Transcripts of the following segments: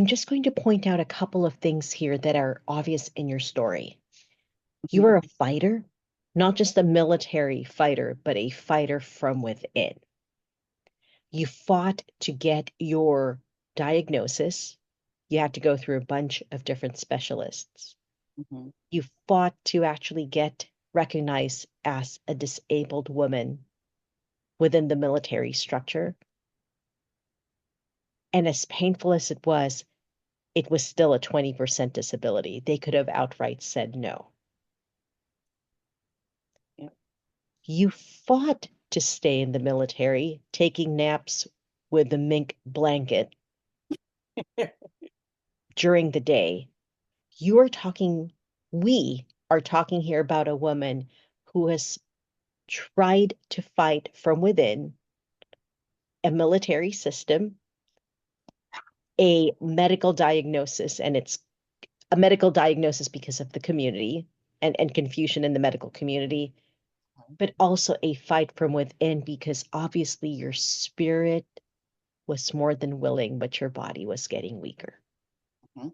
I'm just going to point out a couple of things here that are obvious in your story. You Mhm. are a fighter, not just a military fighter, but a fighter from within. You fought to get your diagnosis. You had to go through a bunch of different specialists. Mhm. You fought to actually get recognized as a disabled woman within the military structure. And as painful as it was still a 20% disability. They could have outright said no. Yeah. You fought to stay in the military, taking naps with the mink blanket during the day. You are talking, we are talking here about a woman who has tried to fight from within a military system, a medical diagnosis, and it's a medical diagnosis because of the community and confusion in the medical community, but also a fight from within because obviously your spirit was more than willing, but your body was getting weaker. Mhm.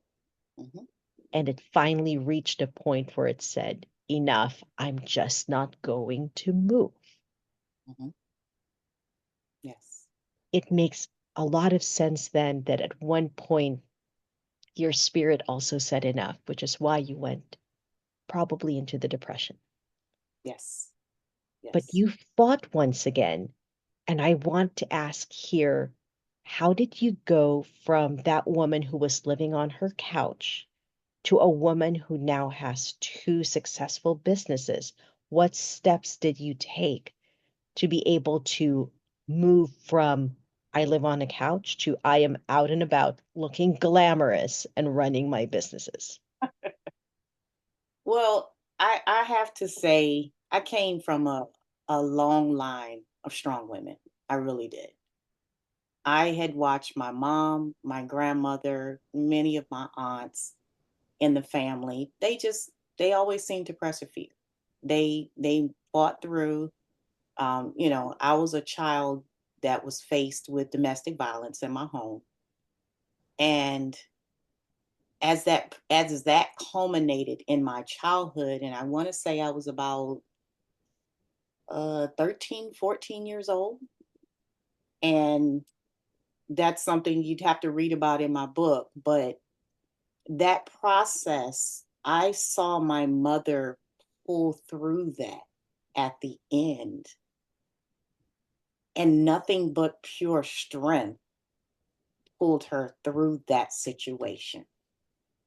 Mhm. And it finally reached a point where it said, enough, I'm just not going to move. Mhm. Yes. It makes a lot of sense then that at one point your spirit also said enough, which is why you went probably into the depression. Yes. But Yes. you fought once again. And I want to ask here, how did you go from that woman who was living on her couch to a woman who now has two successful businesses? What steps did you take to be able to move from I live on a couch to I am out and about looking glamorous and running my businesses? Well, I have to say I came from a long line of strong women. I really did. I had watched my mom, my grandmother, many of my aunts in the family. They always seemed to persevere. They fought through. I was a child that was faced with domestic violence in my home, and as that culminated in my childhood, and I want to say I was about 13, 14 years old, and that's something you'd have to read about in my book. But that process, I saw my mother pull through that at the end, and nothing but pure strength pulled her through that situation.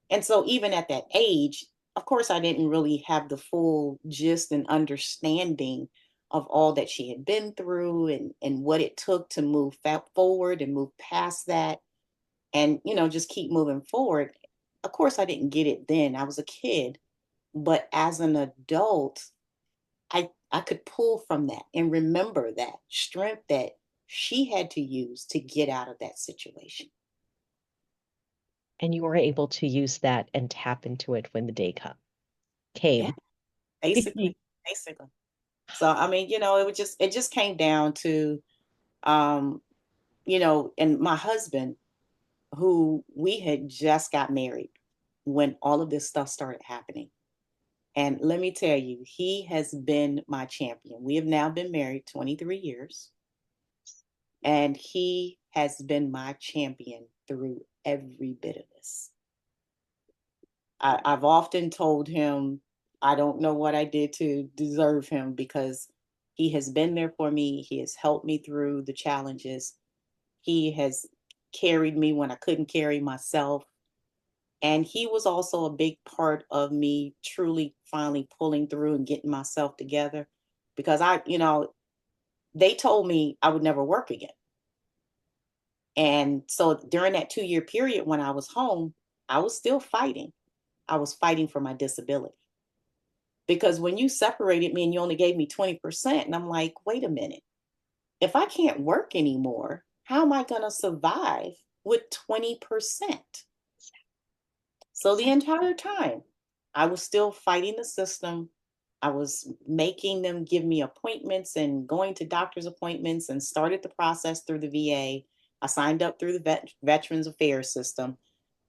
And so, even at that age, of course, I didn't really have the full gist and understanding of all that she had been through, and what it took to move forward and move past that, and, just keep moving forward. Of course, I didn't get it then. I was a kid. But as an adult, I could pull from that and remember that strength that she had to use to get out of that situation. And you were able to use that and tap into it when the day Yeah, came. basically, basically. So I mean, it just came down to um, and my husband, who we had just got married when all of this stuff started happening. And let me tell you, he has been my champion. We have now been married 23 years, and he has been my champion through every bit of this. I've often told him I don't know what I did to deserve him, because he has been there for me. He has helped me through the challenges. He has carried me when I couldn't carry myself. And he was also a big part of me truly finally pulling through and getting myself together, because they told me I would never work again. And so during that 2-year period when I was home, I was still fighting. I was fighting for my disability. Because when you separated me and you only gave me 20%, and I'm like, wait a minute, if I can't work anymore, how am I going to survive with 20%? So the entire time, I was still fighting the system. I was making them give me appointments and going to doctor's appointments, and started the process through the VA. I signed up through the Veterans Affairs system.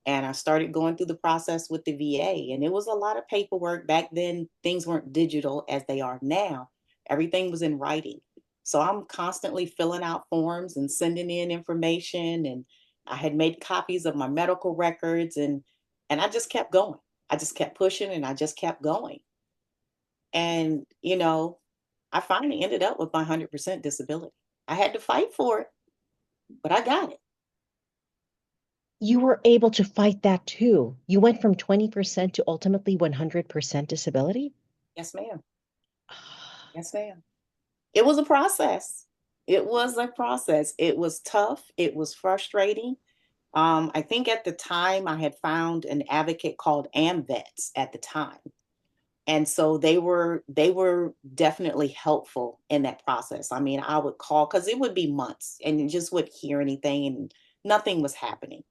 And I started going through the process with the VA, and it was a lot of paperwork. Back then, things weren't digital as they are now. Everything was in writing. So I'm constantly filling out forms and sending in information. And I had made copies of my medical records, and I just kept going. I just kept pushing and I just kept going. And, I finally ended up with my 100% disability. I had to fight for it, but I got it. You were able to fight that too. You went from 20% to ultimately 100% disability? Yes, ma'am. Yes, ma'am. It was a process. It was a process. It was tough. It was frustrating. I think at the time I had found an advocate called AmVets at the time. And so they were definitely helpful in that process. I mean, I would call because it would be months and you just wouldn't hear anything and nothing was happening.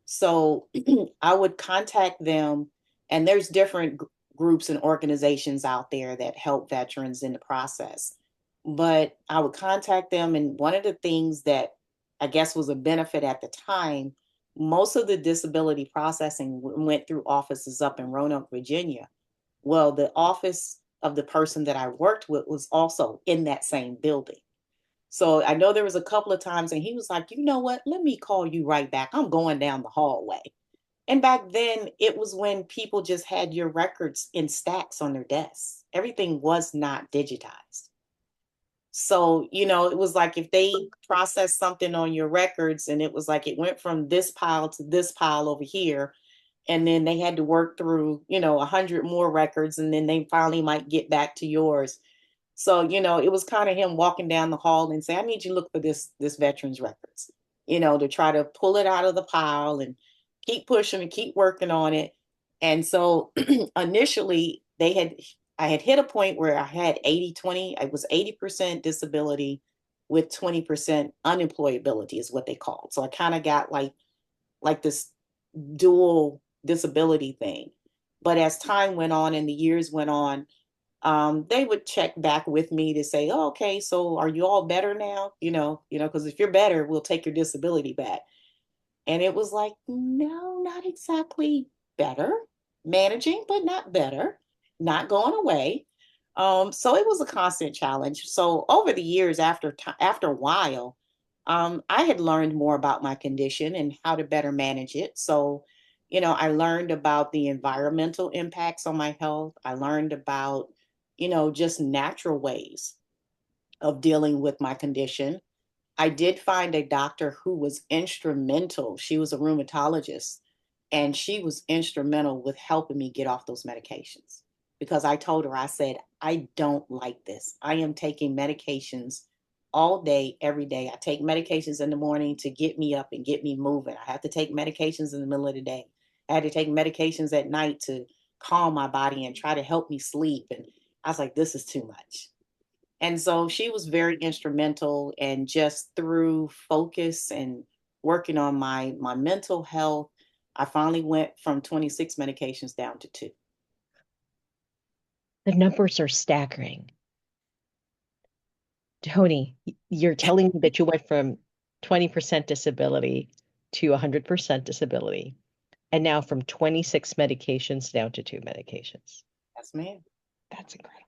So I would contact them, and there's different groups and organizations out there that help veterans in the process. But I would contact them, and one of the things that I guess was a benefit at the time, most of the disability processing went through offices up in Roanoke, Virginia. Well, the office of the person that I worked with was also in that same building. So I know there was a couple of times and he was like, you know what? Let me call you right back. I'm going down the hallway. And back then, it was when people just had your records in stacks on their desks. Everything was not digitized. So, it was like if they processed something on your records and it was like it went from this pile to this pile over here, and then they had to work through, 100 more records, and then they finally might get back to yours. So, it was kind of him walking down the hall and say, I need you to look for this veteran's records, to try to pull it out of the pile and keep pushing and keep working on it. And so initially I had hit a point where I had 80/20. I was 80% disability with 20% unemployability is what they called. So I kind of got like this dual disability thing. But as time went on and the years went on, they would check back with me to say, oh, okay, so are you all better now? Because if you're better, we'll take your disability back. And it was like, no, not exactly better, managing, but not better, not going away. So it was a constant challenge. So over the years, after a while, I had learned more about my condition and how to better manage it. So, I learned about the environmental impacts on my health. I learned about, just natural ways of dealing with my condition. I did find a doctor who was instrumental. She was a rheumatologist, and she was instrumental with helping me get off those medications because I told her, I said, I don't like this. I am taking medications all day, every day. I take medications in the morning to get me up and get me moving. I have to take medications in the middle of the day. I had to take medications at night to calm my body and try to help me sleep. And I was like, this is too much. And so she was very instrumental, and just through focus and working on my mental health, I finally went from 26 medications down to 2. The numbers are staggering. Toni, you're telling me that you went from 20% disability to 100% disability, and now from 26 medications down to 2 medications. Yes, ma'am. That's incredible.